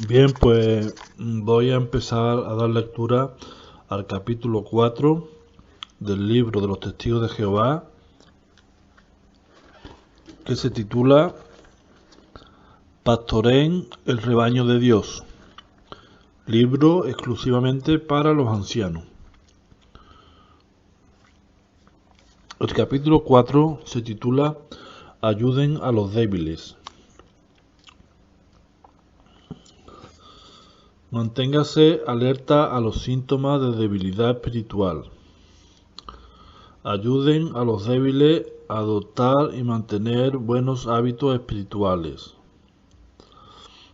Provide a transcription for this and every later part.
Bien, pues voy a empezar a dar lectura al capítulo 4 del libro de los Testigos de Jehová, que se titula Pastoreen el rebaño de Dios, libro exclusivamente para los ancianos. El capítulo 4 se titula Ayuden a los débiles. Manténgase alerta a los síntomas de debilidad espiritual. Ayuden a los débiles a adoptar y mantener buenos hábitos espirituales.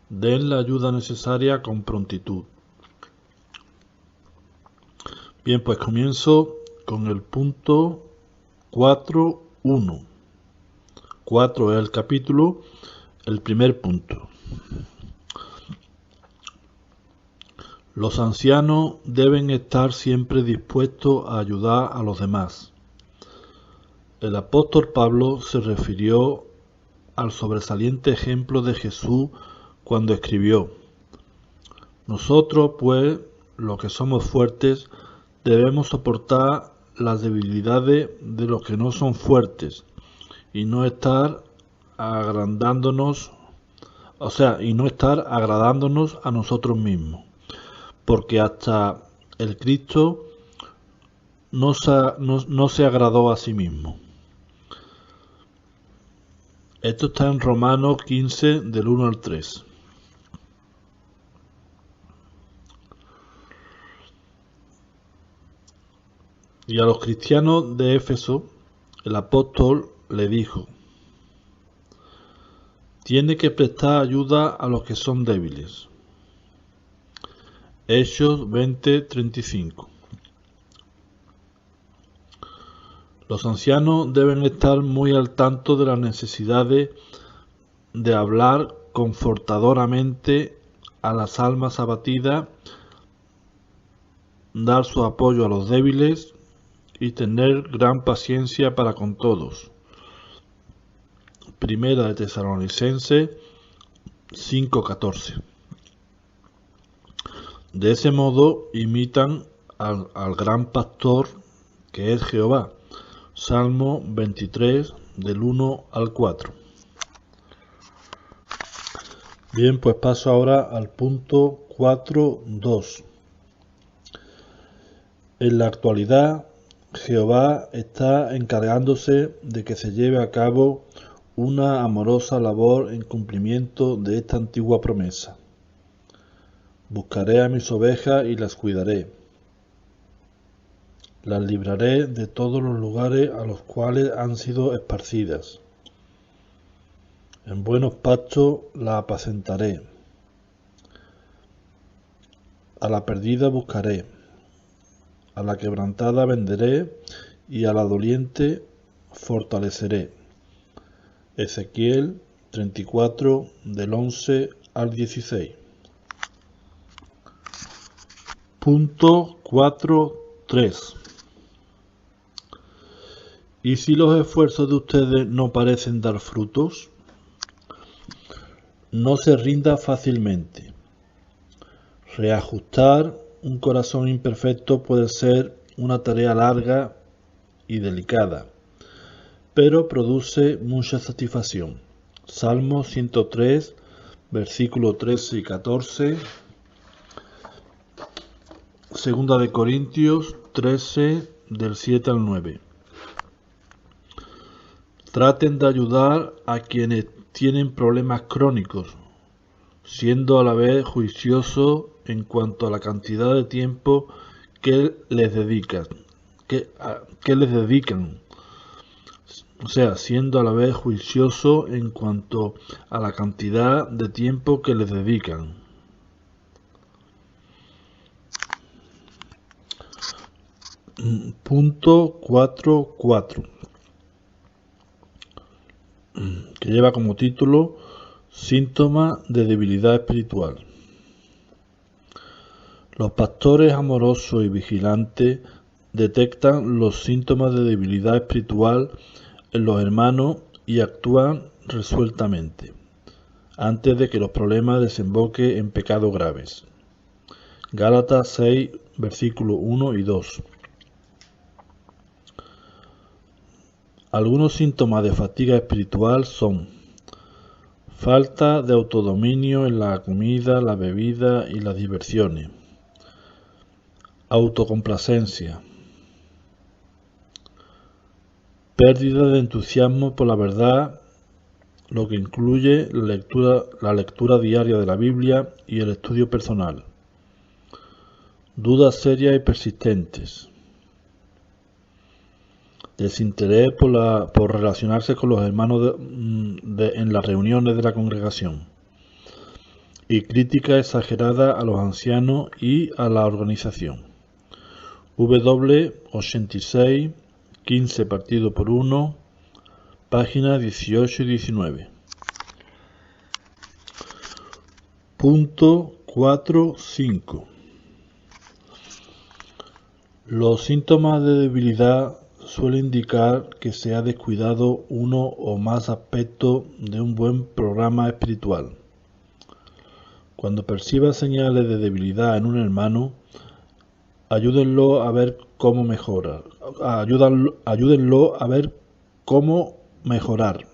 Den la ayuda necesaria con prontitud. Bien, pues comienzo con el punto 4.1. 4 es el capítulo, el primer punto. Los ancianos deben estar siempre dispuestos a ayudar a los demás. El apóstol Pablo se refirió al sobresaliente ejemplo de Jesús cuando escribió: Nosotros, pues, los que somos fuertes, debemos soportar las debilidades de los que no son fuertes y no estar agradándonos a nosotros mismos, porque hasta el Cristo no se agradó a sí mismo. Esto está en Romanos 15, del 1 al 3. Y a los cristianos de Éfeso, el apóstol le dijo: tiene que prestar ayuda a los que son débiles. Hechos 20:35. Los ancianos deben estar muy al tanto de las necesidades de hablar confortadoramente a las almas abatidas, dar su apoyo a los débiles y tener gran paciencia para con todos. Primera de Tesalonicenses 5:14. De ese modo imitan al gran pastor que es Jehová. Salmo 23, del 1 al 4. Bien, pues paso ahora al punto 4.2. En la actualidad, Jehová está encargándose de que se lleve a cabo una amorosa labor en cumplimiento de esta antigua promesa. Buscaré a mis ovejas y las cuidaré. Las libraré de todos los lugares a los cuales han sido esparcidas. En buenos pastos la apacentaré. A la perdida buscaré. A la quebrantada venderé y a la doliente fortaleceré. Ezequiel 34, del 11 al 16. Punto 4.3. ¿Y si los esfuerzos de ustedes no parecen dar frutos? No se rinda fácilmente. Reajustar un corazón imperfecto puede ser una tarea larga y delicada, pero produce mucha satisfacción. Salmo 103, versículos 13 y 14. Segunda de Corintios 13, del 7 al 9. Traten de ayudar a quienes tienen problemas crónicos, siendo a la vez juiciosos en cuanto a la cantidad de tiempo que les dedican. O sea, siendo a la vez juicioso en cuanto a la cantidad de tiempo que les dedican. Punto 4.4, que lleva como título Síntomas de debilidad espiritual. Los pastores amorosos y vigilantes detectan los síntomas de debilidad espiritual en los hermanos y actúan resueltamente. antes de que los problemas desemboquen en pecados graves. Gálatas 6, versículos 1 y 2. Algunos síntomas de fatiga espiritual son falta de autodominio en la comida, la bebida y las diversiones, autocomplacencia, pérdida de entusiasmo por la verdad, lo que incluye la lectura diaria de la Biblia y el estudio personal, dudas serias y persistentes, desinterés por relacionarse con los hermanos en las reuniones de la congregación y crítica exagerada a los ancianos y a la organización. W86 15 partido por 1, páginas 18 y 19. Punto 4.5. Los síntomas de debilidad suelen indicar que se ha descuidado uno o más aspectos de un buen programa espiritual. Cuando perciba señales de debilidad en un hermano, ayúdenlo a ver cómo mejorar. Ayúdenlo a ver cómo mejorar.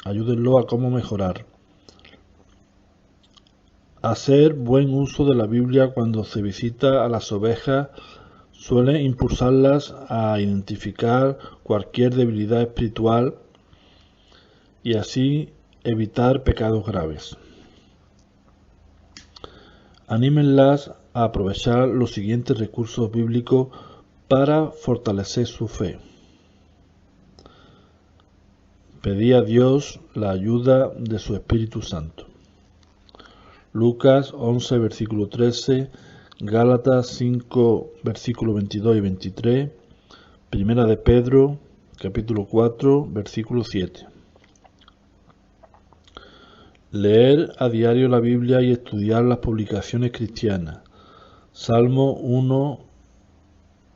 Ayúdenlo a cómo mejorar. Hacer buen uso de la Biblia cuando se visita a las ovejas suele impulsarlas a identificar cualquier debilidad espiritual y así evitar pecados graves. Anímenlas a aprovechar los siguientes recursos bíblicos para fortalecer su fe. Pedid a Dios la ayuda de su Espíritu Santo. Lucas 11, versículo 13, Gálatas 5, versículo 22 y 23, Primera de Pedro, capítulo 4, versículo 7. Leer a diario la Biblia y estudiar las publicaciones cristianas. Salmo 1,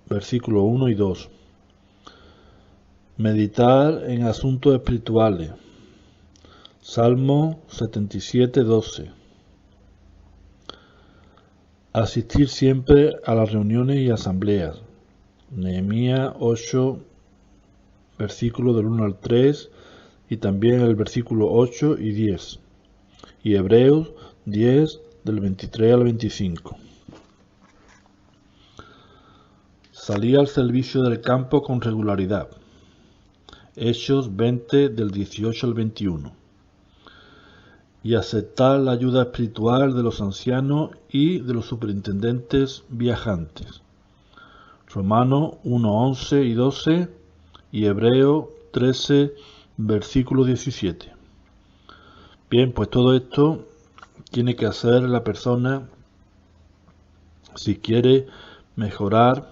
versículo 1 y 2. Meditar en asuntos espirituales. Salmo 77, 12. Asistir siempre a las reuniones y asambleas. Nehemías 8, versículo del 1 al 3 y también el versículo 8 y 10. Y Hebreos 10, del 23 al 25. Salir al servicio del campo con regularidad. Hechos 20, del 18 al 21. Y aceptar la ayuda espiritual de los ancianos y de los superintendentes viajantes. Romanos 1, 11 y 12 y Hebreos 13, versículo 17. Bien, pues todo esto tiene que hacer la persona si quiere mejorar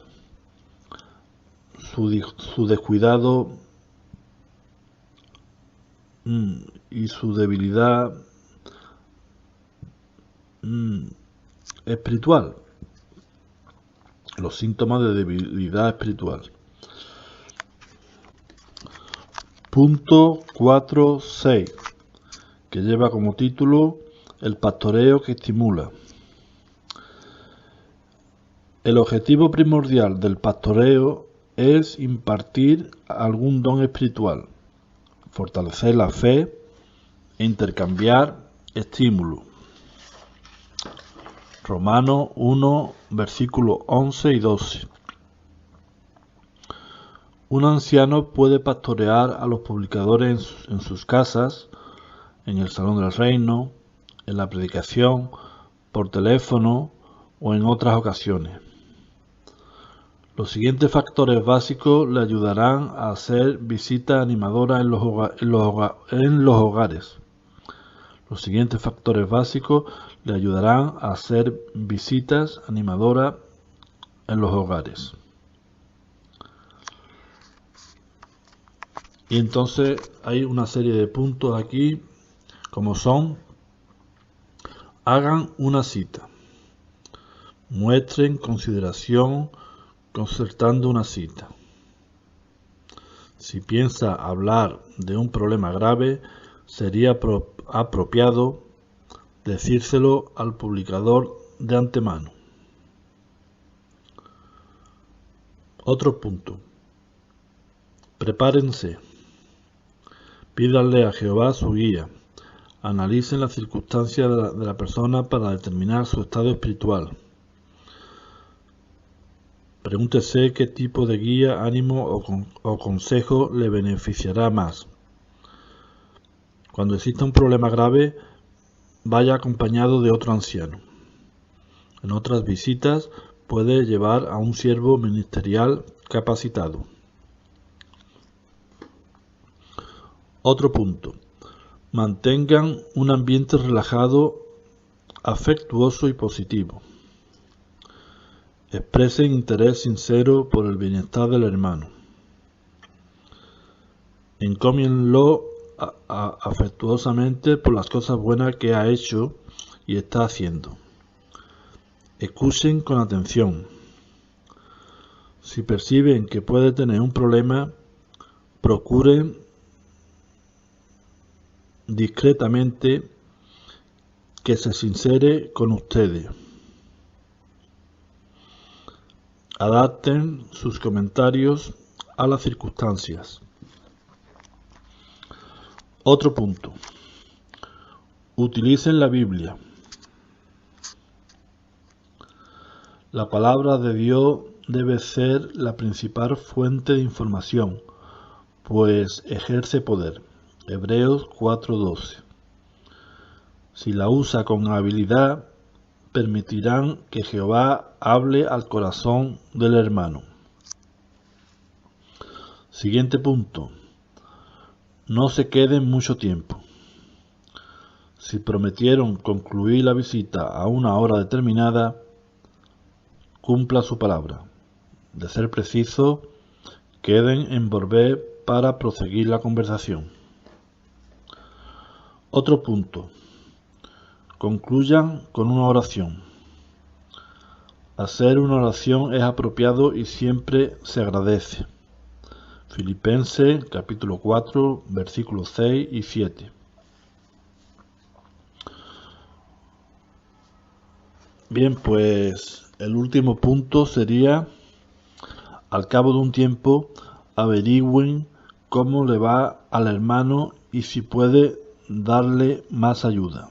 su descuidado y su debilidad espiritual, los síntomas de debilidad espiritual. Punto 4.6, que lleva como título el pastoreo que estimula. El objetivo primordial del pastoreo es impartir algún don espiritual, fortalecer la fe e intercambiar estímulos. Romanos 1, versículos 11 y 12. Un anciano puede pastorear a los publicadores en sus casas, en el salón del reino, en la predicación, por teléfono o en otras ocasiones. Los siguientes factores básicos le ayudarán a hacer visitas animadoras en los hogares. Los siguientes factores básicos le ayudarán a hacer visitas animadoras en los hogares. Y entonces hay una serie de puntos aquí, como son: hagan una cita, muestren consideración concertando una cita. Si piensa hablar de un problema grave, sería apropiado decírselo al publicador de antemano. Otro punto. Prepárense. Pídanle a Jehová su guía. Analicen las circunstancias de la persona para determinar su estado espiritual. Pregúntese qué tipo de guía, ánimo o consejo le beneficiará más. Cuando exista un problema grave, vaya acompañado de otro anciano. En otras visitas puede llevar a un siervo ministerial capacitado. Otro punto. Mantengan un ambiente relajado, afectuoso y positivo. Expresen interés sincero por el bienestar del hermano. Encómienlo afectuosamente por las cosas buenas que ha hecho y está haciendo. Escuchen con atención. Si perciben que puede tener un problema, procuren discretamente que se sincere con ustedes. Adapten sus comentarios a las circunstancias. Otro punto. Utilicen la Biblia. La palabra de Dios debe ser la principal fuente de información, pues ejerce poder. Hebreos 4:12. Si la usa con habilidad, permitirán que Jehová hable al corazón del hermano. Siguiente punto. No se queden mucho tiempo. Si prometieron concluir la visita a una hora determinada, cumpla su palabra. De ser preciso, queden en volver para proseguir la conversación. Otro punto. Concluyan con una oración. Hacer una oración es apropiado y siempre se agradece. Filipenses capítulo 4, versículos 6 y 7. Bien, pues el último punto sería, al cabo de un tiempo, averigüen cómo le va al hermano y si puede darle más ayuda.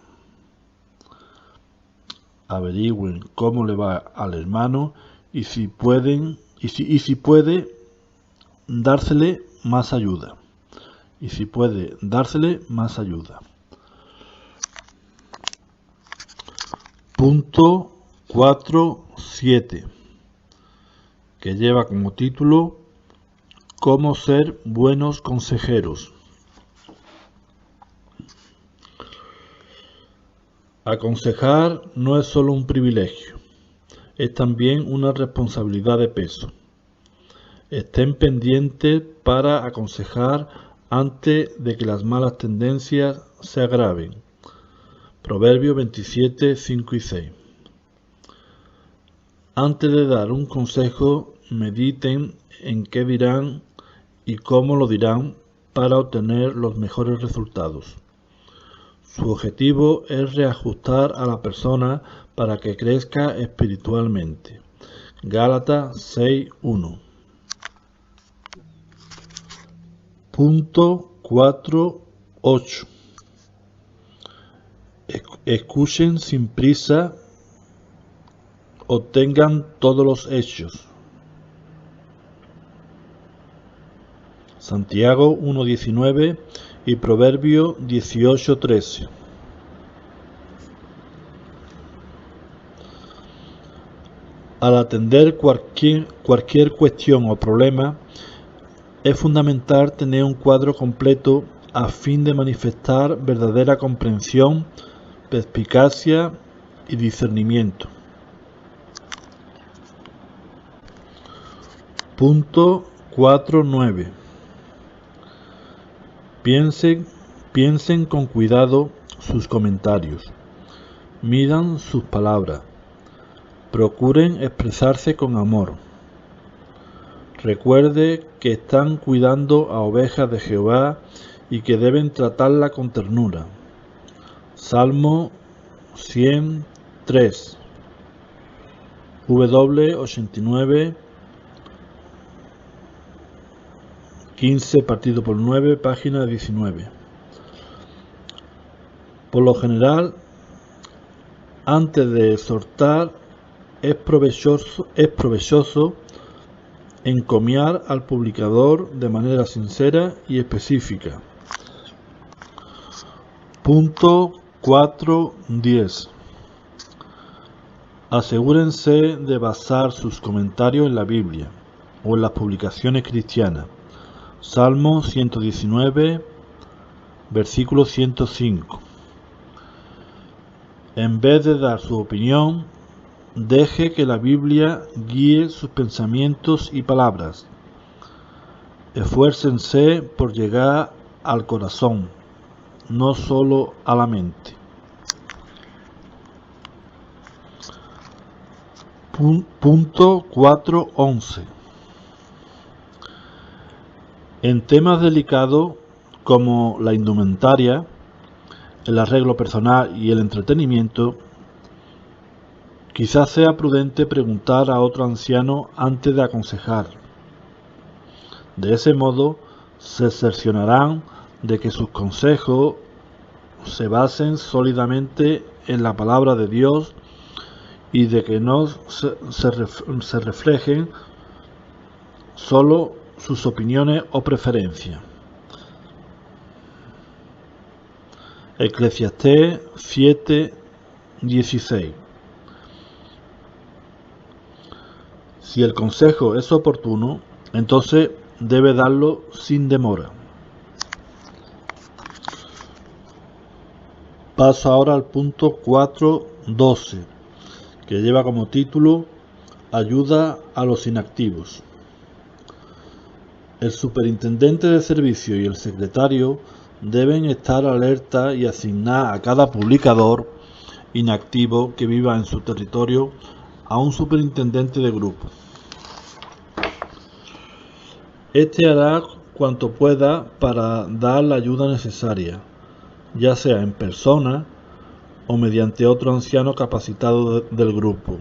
Averigüen cómo le va al hermano y si puede dársele más ayuda. Punto 4.7, que lleva como título Cómo ser buenos consejeros. Aconsejar no es solo un privilegio, es también una responsabilidad de peso. Estén pendientes para aconsejar antes de que las malas tendencias se agraven. Proverbios 27, 5 y 6. Antes de dar un consejo, mediten en qué dirán y cómo lo dirán para obtener los mejores resultados. Su objetivo es reajustar a la persona para que crezca espiritualmente. Gálatas 6:1. Punto 4.8. Escuchen sin prisa, obtengan todos los hechos. Santiago 1.19 y Proverbio 18.13. Al atender cualquier cuestión o problema, es fundamental tener un cuadro completo a fin de manifestar verdadera comprensión, perspicacia y discernimiento. Punto 4.9. Piensen con cuidado sus comentarios. Midan sus palabras. Procuren expresarse con amor. Recuerde que están cuidando a ovejas de Jehová y que deben tratarla con ternura. Salmo 103, W89, 15 partido por 9, página 19. Por lo general, antes de exhortar, es provechoso encomiar al publicador de manera sincera y específica. Punto 4.10. Asegúrense de basar sus comentarios en la Biblia o en las publicaciones cristianas. Salmo 119, versículo 105. En vez de dar su opinión, deje que la Biblia guíe sus pensamientos y palabras. Esfuércense por llegar al corazón, no solo a la mente. Punto 4.11. En temas delicados como la indumentaria, el arreglo personal y el entretenimiento, quizás sea prudente preguntar a otro anciano antes de aconsejar. De ese modo, se cerciorarán de que sus consejos se basen sólidamente en la palabra de Dios y de que no se reflejen solo sus opiniones o preferencias. Eclesiastés 7:16. Si el consejo es oportuno, entonces debe darlo sin demora. Paso ahora al punto 4.12, que lleva como título Ayuda a los inactivos. El superintendente de servicio y el secretario deben estar alerta y asignar a cada publicador inactivo que viva en su territorio a un superintendente de grupo. Este hará cuanto pueda para dar la ayuda necesaria, ya sea en persona o mediante otro anciano capacitado del grupo.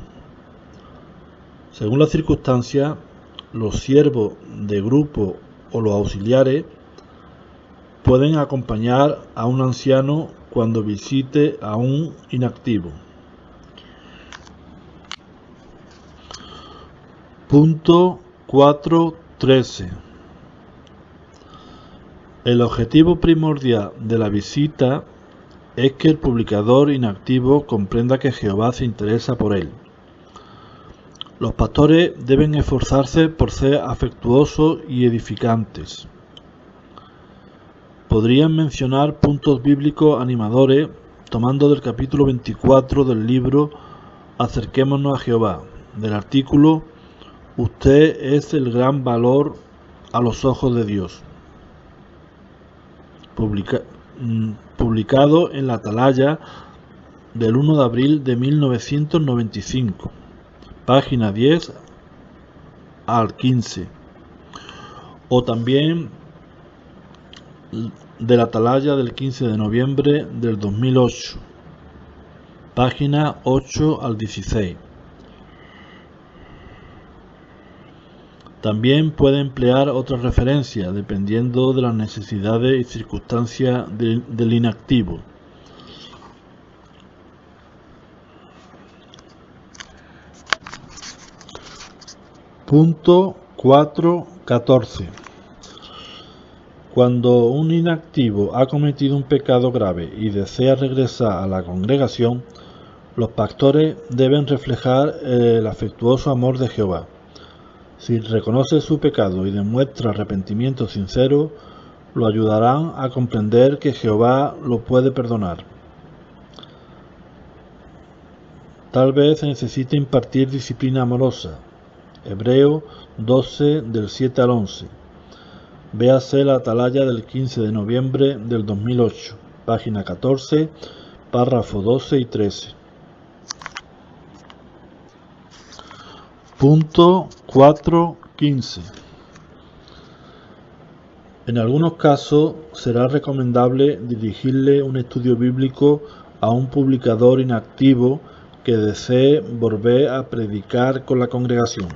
Según las circunstancias, los siervos de grupo o los auxiliares pueden acompañar a un anciano cuando visite a un inactivo. Punto 4.13. El objetivo primordial de la visita es que el publicador inactivo comprenda que Jehová se interesa por él. Los pastores deben esforzarse por ser afectuosos y edificantes. Podrían mencionar puntos bíblicos animadores tomando del capítulo 24 del libro Acerquémonos a Jehová, del artículo Usted es el gran valor a los ojos de Dios, publicado en la Atalaya del 1 de abril de 1995, página 10 al 15, o también de la Atalaya del 15 de noviembre del 2008, página 8 al 16. También puede emplear otras referencias dependiendo de las necesidades y circunstancias del inactivo. Punto 4.14. Cuando un inactivo ha cometido un pecado grave y desea regresar a la congregación, los pastores deben reflejar el afectuoso amor de Jehová. Si reconoce su pecado y demuestra arrepentimiento sincero, lo ayudarán a comprender que Jehová lo puede perdonar. Tal vez necesite impartir disciplina amorosa. Hebreo 12 del 7 al 11. Véase la Atalaya del 15 de noviembre del 2008, página 14, párrafo 12 y 13. Punto 4.15. En algunos casos será recomendable dirigirle un estudio bíblico a un publicador inactivo que desee volver a predicar con la congregación.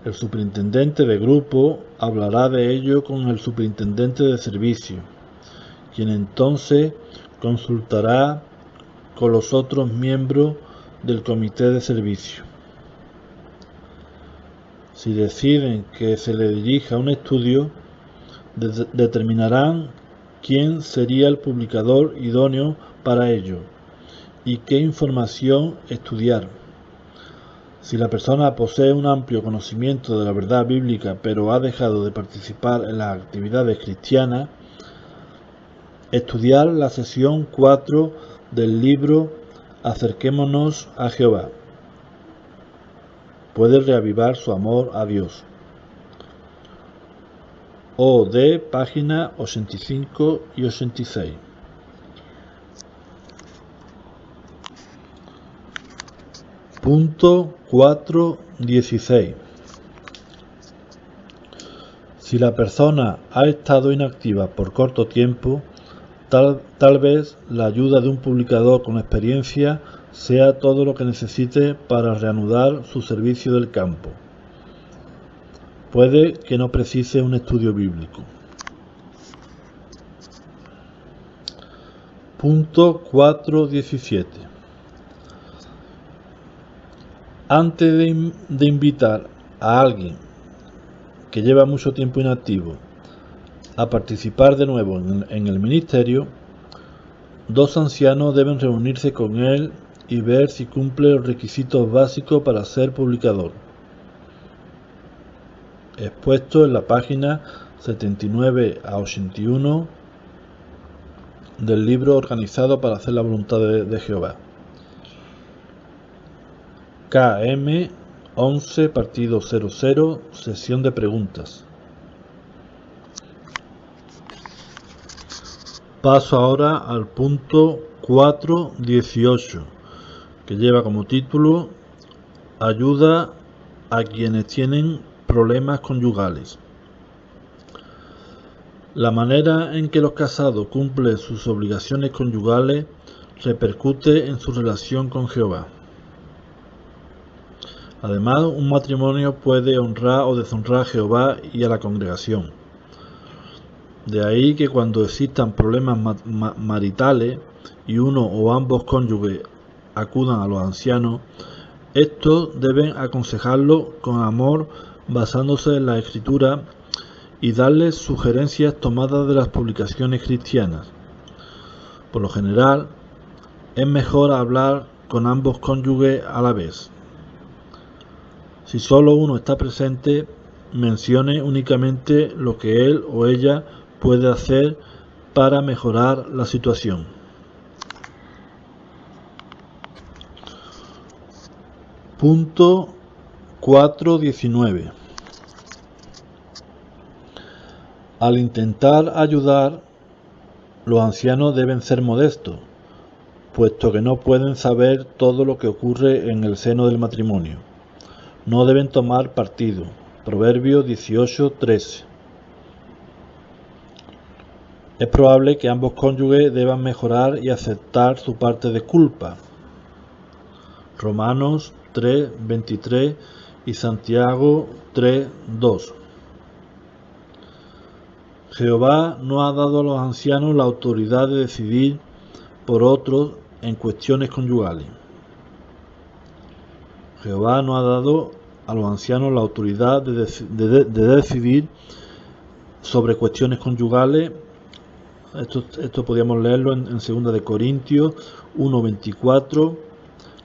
El superintendente de grupo hablará de ello con el superintendente de servicio, quien entonces consultará con los otros miembros del comité de servicio. Si deciden que se le dirija un estudio, determinarán quién sería el publicador idóneo para ello y qué información estudiar. Si la persona posee un amplio conocimiento de la verdad bíblica pero ha dejado de participar en las actividades cristianas, estudiar la sesión 4 del libro Acerquémonos a Jehová puede reavivar su amor a Dios. OD, páginas 85 y 86. Punto 4.16. Si la persona ha estado inactiva por corto tiempo, tal vez la ayuda de un publicador con experiencia sea todo lo que necesite para reanudar su servicio del campo. Puede que no precise un estudio bíblico. Punto 4.17. Antes de invitar a alguien que lleva mucho tiempo inactivo a participar de nuevo en el ministerio, dos ancianos deben reunirse con él y ver si cumple los requisitos básicos para ser publicador, expuesto en la página 79 a 81 del libro Organizado para hacer la voluntad de Jehová. KM 11, partido 00, sesión de preguntas. Paso ahora al punto 4.18, que lleva como título Ayuda a quienes tienen problemas conyugales. La manera en que los casados cumplen sus obligaciones conyugales repercute en su relación con Jehová. Además, un matrimonio puede honrar o deshonrar a Jehová y a la congregación. De ahí que cuando existan problemas maritales y uno o ambos cónyuges acudan a los ancianos, estos deben aconsejarlo con amor basándose en la Escritura y darles sugerencias tomadas de las publicaciones cristianas. Por lo general, es mejor hablar con ambos cónyuges a la vez. Si solo uno está presente, mencione únicamente lo que él o ella puede hacer para mejorar la situación. Punto 4.19. Al intentar ayudar, los ancianos deben ser modestos, puesto que no pueden saber todo lo que ocurre en el seno del matrimonio. No deben tomar partido. Proverbios 18:13. Es probable que ambos cónyuges deban mejorar y aceptar su parte de culpa. Romanos 3:23 y Santiago 3:2. Jehová no ha dado a los ancianos la autoridad de decidir por otros en cuestiones conyugales. Jehová no ha dado a los ancianos la autoridad de decidir sobre cuestiones conyugales. Esto podríamos leerlo en 2 de Corintios 1:24,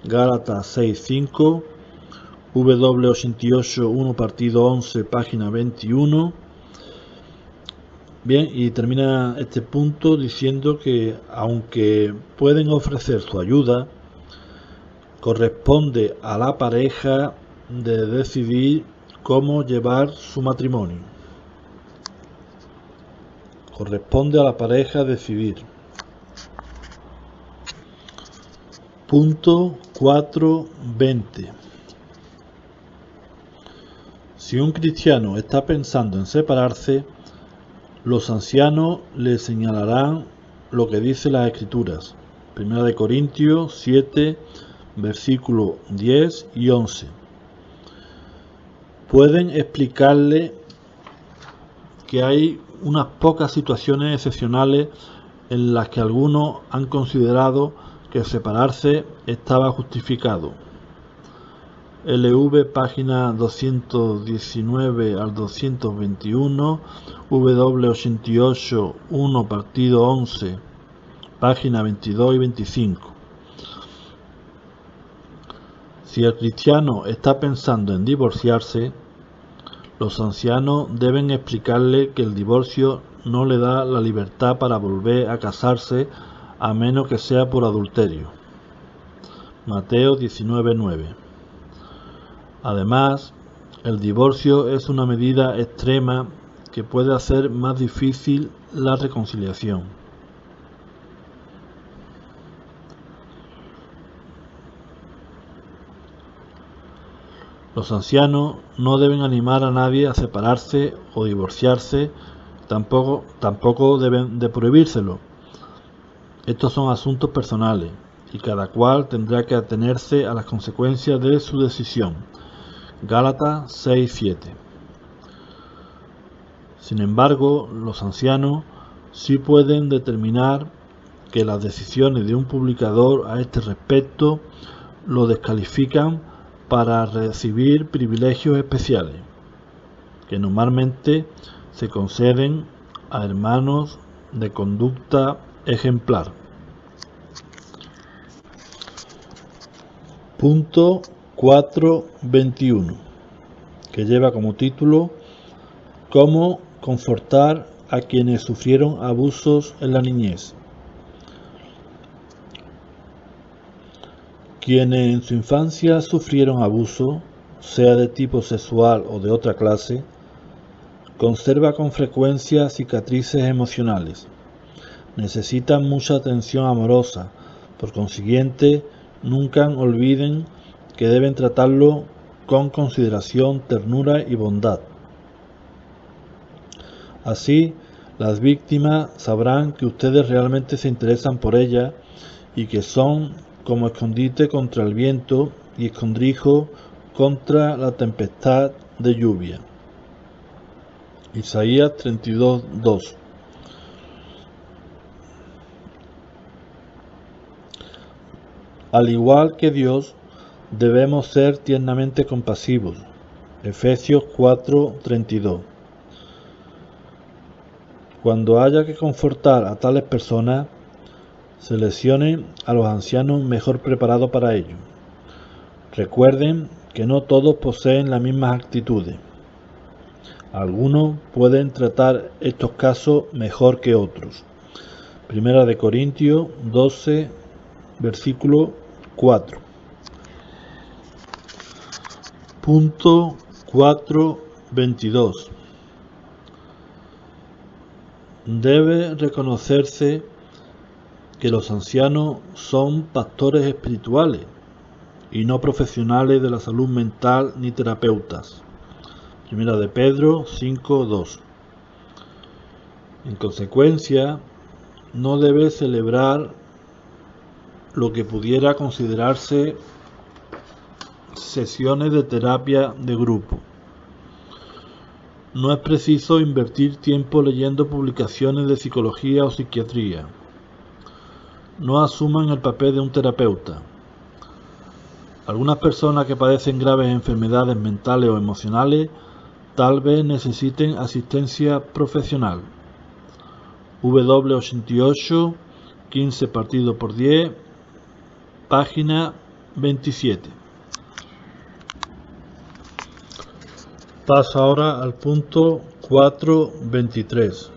Gálatas 6:5, W88 partido 11, página 21. Bien, y termina este punto diciendo que aunque pueden ofrecer su ayuda, corresponde a la pareja de decidir cómo llevar su matrimonio. Corresponde a la pareja decidir. Punto 4.20. Si un cristiano está pensando en separarse, Los ancianos le señalarán lo que dice las Escrituras. 1 Corintios 7, versículos 10 y 11. Pueden explicarle que hay unas pocas situaciones excepcionales en las que algunos han considerado que separarse estaba justificado. LV página 219 al 221, W88 1 partido 11, página 22 y 25. Si el cristiano está pensando en divorciarse, los ancianos deben explicarle que el divorcio no le da la libertad para volver a casarse a menos que sea por adulterio. Mateo 19:9. Además, el divorcio es una medida extrema que puede hacer más difícil la reconciliación. Los ancianos no deben animar a nadie a separarse o divorciarse, tampoco deben de prohibírselo. Estos son asuntos personales y cada cual tendrá que atenerse a las consecuencias de su decisión. Gálatas 6:7. Sin embargo, los ancianos sí pueden determinar que las decisiones de un publicador a este respecto lo descalifican para recibir privilegios especiales, que normalmente se conceden a hermanos de conducta ejemplar. Punto 4.21, que lleva como título ¿Cómo confortar a quienes sufrieron abusos en la niñez? Quienes en su infancia sufrieron abuso, sea de tipo sexual o de otra clase, conservan con frecuencia cicatrices emocionales. Necesitan mucha atención amorosa, por consiguiente, nunca olviden que deben tratarlo con consideración, ternura y bondad. Así, las víctimas sabrán que ustedes realmente se interesan por ellas y que son como escondite contra el viento y escondrijo contra la tempestad de lluvia. Isaías 32:2. Al igual que Dios, debemos ser tiernamente compasivos. Efesios 4:32. Cuando haya que confortar a tales personas, seleccionen a los ancianos mejor preparados para ello. Recuerden que no todos poseen las mismas actitudes. Algunos pueden tratar estos casos mejor que otros. 1 Corintios 12, versículo 4. Punto 4.22. Debe reconocerse que los ancianos son pastores espirituales y no profesionales de la salud mental ni terapeutas. 1 Pedro 5:2. En consecuencia, no debe celebrar lo que pudiera considerarse sesiones de terapia de grupo. No es preciso invertir tiempo leyendo publicaciones de psicología o psiquiatría. No asuman el papel de un terapeuta. Algunas personas que padecen graves enfermedades mentales o emocionales tal vez necesiten asistencia profesional. W88, 15 partido por 10, página 27. Paso ahora al punto 4.23.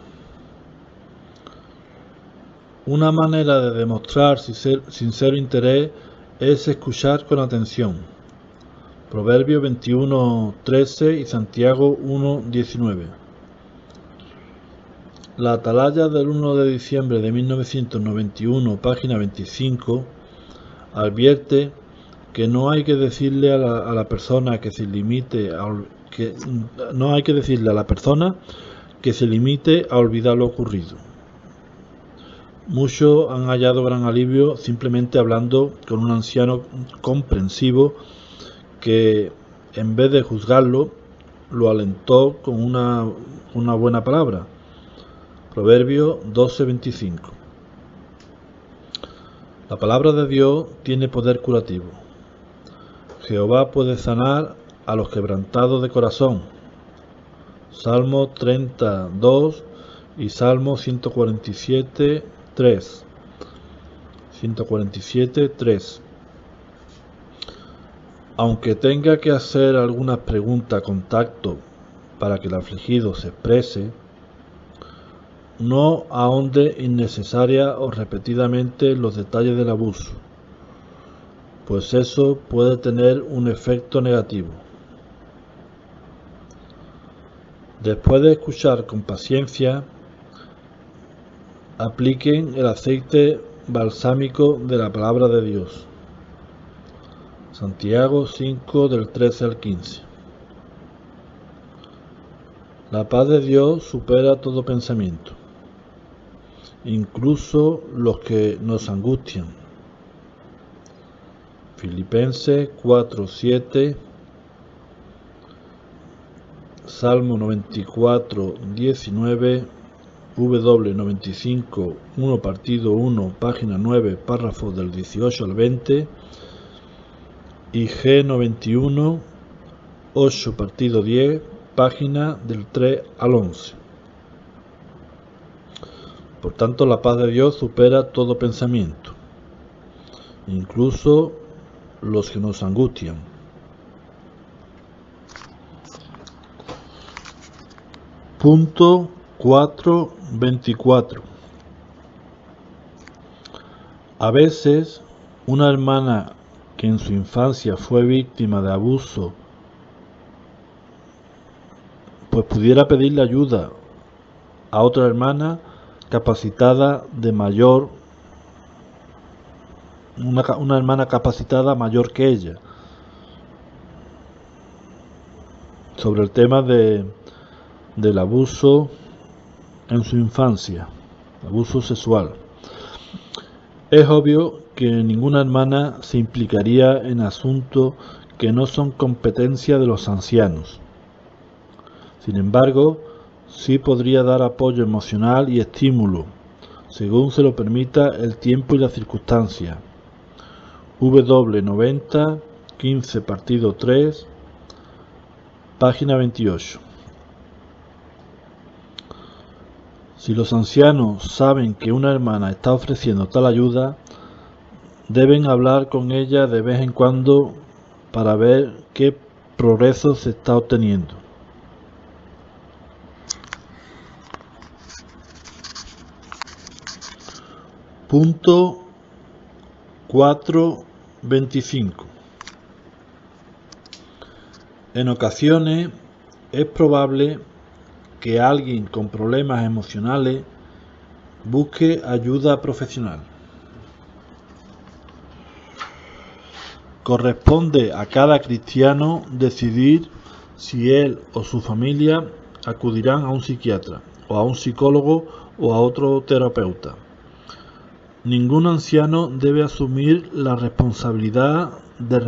Una manera de demostrar sincero interés es escuchar con atención. Proverbios 21:13 y Santiago 1:19. La atalaya del 1 de diciembre de 1991, página 25, advierte que no hay que decirle a la persona que que se limite a olvidar lo ocurrido. Muchos han hallado gran alivio simplemente hablando con un anciano comprensivo que, en vez de juzgarlo, lo alentó con una buena palabra. Proverbios 12:25. La palabra de Dios tiene poder curativo. Jehová puede sanar a los quebrantados de corazón. Salmo 32 y Salmo 147:3. 147:3. Aunque tenga que hacer algunas preguntas con tacto para que el afligido se exprese, no ahonde innecesaria o repetidamente en los detalles del abuso, pues eso puede tener un efecto negativo. Después de escuchar con paciencia, apliquen el aceite balsámico de la palabra de Dios. Santiago 5 del 13 al 15. La paz de Dios supera todo pensamiento, incluso los que nos angustian. Filipenses 4:7, Salmo 94:19, W95 1 partido 1, página 9, párrafos del 18 al 20, y G91 8 partido 10, página del 3 al 11. Por tanto, la paz de Dios supera todo pensamiento, incluso los que nos angustian. Punto 4.24. A veces, una hermana que en su infancia fue víctima de abuso, pues pudiera pedirle ayuda a otra hermana capacitada de mayor, una hermana capacitada mayor que ella, sobre el tema del abuso en su infancia, abuso sexual. Es obvio que ninguna hermana se implicaría en asuntos que no son competencia de los ancianos. Sin embargo, sí podría dar apoyo emocional y estímulo, según se lo permita el tiempo y las circunstancias. W90, 15 partido 3, página 28. Si los ancianos saben que una hermana está ofreciendo tal ayuda, deben hablar con ella de vez en cuando para ver qué progreso se está obteniendo. Punto 4.25. En ocasiones es probable que alguien con problemas emocionales busque ayuda profesional. Corresponde a cada cristiano decidir si él o su familia acudirán a un psiquiatra, o a un psicólogo, o a otro terapeuta. Ningún anciano debe asumir la responsabilidad de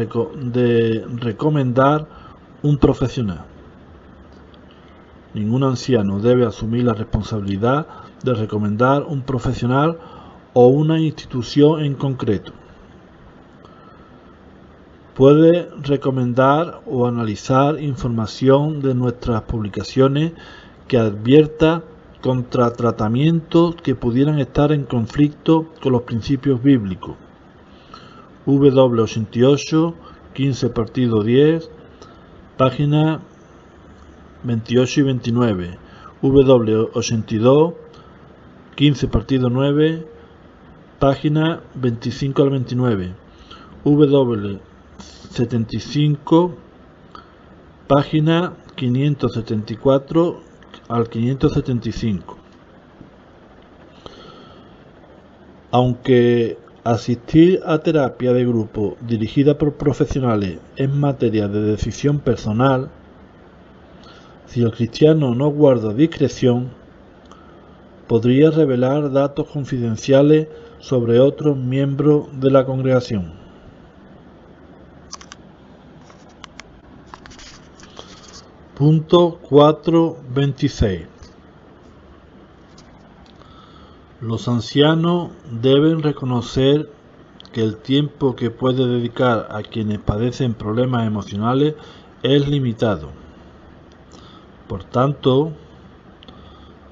recomendar un profesional. Ningún anciano debe asumir la responsabilidad de recomendar un profesional o una institución en concreto. Puede recomendar o analizar información de nuestras publicaciones que advierta contra tratamientos que pudieran estar en conflicto con los principios bíblicos. W88, 15 partido 10, página 28 y 29. W82, 15 partido 9, página 25 al 29. W75, página 574 al 575. Aunque asistir a terapia de grupo dirigida por profesionales es materia de decisión personal, Si el cristiano no guarda discreción, podría revelar datos confidenciales sobre otros miembros de la congregación. Punto 4.26. Los ancianos deben reconocer que el tiempo que puede dedicar a quienes padecen problemas emocionales es limitado. Por tanto,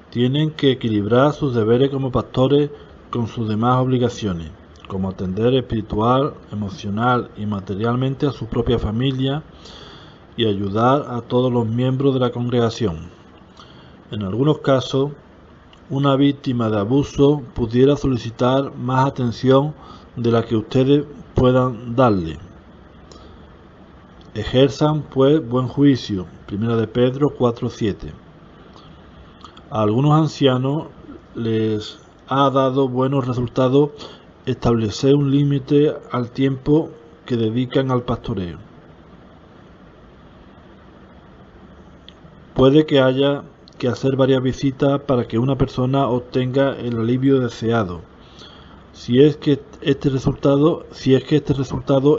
tienen que equilibrar sus deberes como pastores con sus demás obligaciones, como atender espiritual, emocional y materialmente a su propia familia y ayudar a todos los miembros de la congregación. En algunos casos, una víctima de abuso pudiera solicitar más atención de la que ustedes puedan darle. Ejerzan pues buen juicio. 1 de Pedro 4:7. A algunos ancianos les ha dado buenos resultados establecer un límite al tiempo que dedican al pastoreo. Puede que haya que hacer varias visitas para que una persona obtenga el alivio deseado, si es que este resultado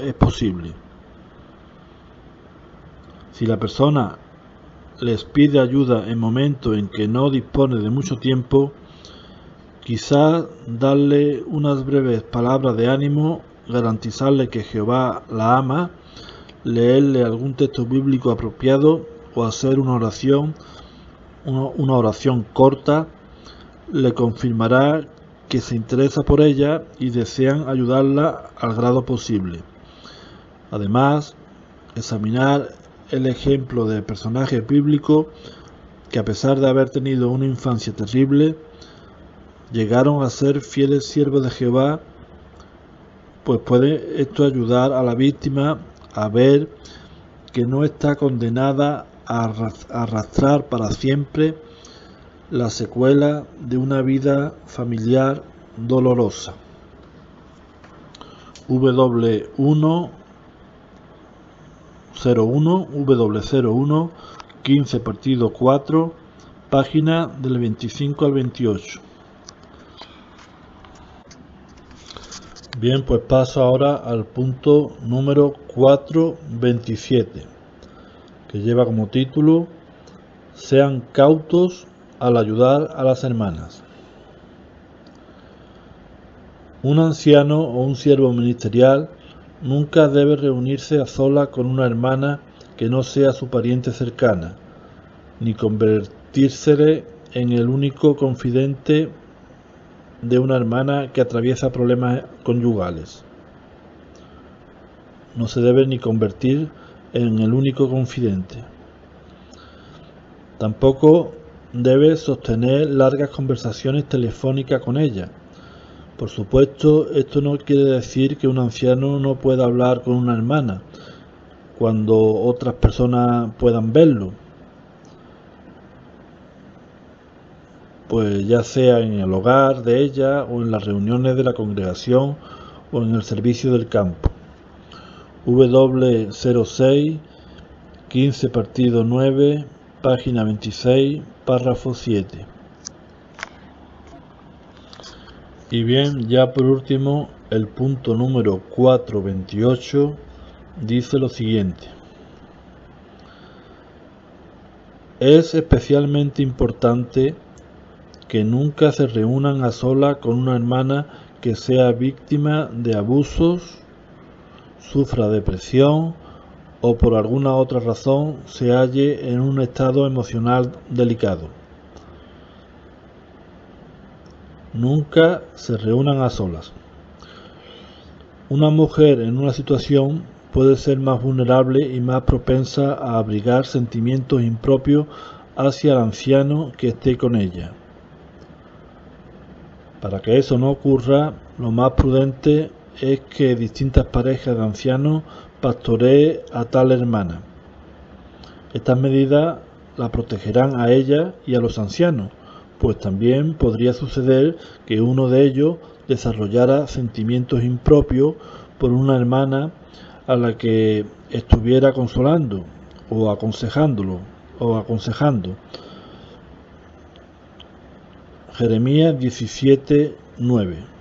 es posible. Si la persona les pide ayuda en momentos en que no dispone de mucho tiempo, quizás darle unas breves palabras de ánimo, garantizarle que Jehová la ama, leerle algún texto bíblico apropiado o hacer una oración corta, le confirmará que se interesa por ella y desean ayudarla al grado posible. Además, examinar el ejemplo de personajes bíblicos que, a pesar de haber tenido una infancia terrible, llegaron a ser fieles siervos de Jehová, pues puede esto ayudar a la víctima a ver que no está condenada a arrastrar para siempre la secuela de una vida familiar dolorosa. W01, 15 partido 4, página del 25 al 28. Bien, pues paso ahora al punto número 4.27, que lleva como título: sean cautos al ayudar a las hermanas. Un anciano o un siervo ministerial nunca debe reunirse a solas con una hermana que no sea su pariente cercana, ni convertírsele en el único confidente de una hermana que atraviesa problemas conyugales. No se debe ni convertir en el único confidente. Tampoco debe sostener largas conversaciones telefónicas con ella. Por supuesto, esto no quiere decir que un anciano no pueda hablar con una hermana cuando otras personas puedan verlo, pues ya sea en el hogar de ella o en las reuniones de la congregación o en el servicio del campo. W06, 15 partido 9, página 26, párrafo 7. Y bien, ya por último, el punto número 4.28 dice lo siguiente: es especialmente importante que nunca se reúnan a solas con una hermana que sea víctima de abusos, sufra depresión o por alguna otra razón se halle en un estado emocional delicado. Nunca se reúnan a solas. Una mujer en una situación puede ser más vulnerable y más propensa a abrigar sentimientos impropios hacia el anciano que esté con ella. Para que eso no ocurra, lo más prudente es que distintas parejas de ancianos pastoreen a tal hermana. Estas medidas la protegerán a ella y a los ancianos, pues también podría suceder que uno de ellos desarrollara sentimientos impropios por una hermana a la que estuviera consolando o aconsejándolo o aconsejando. Jeremías 17:9.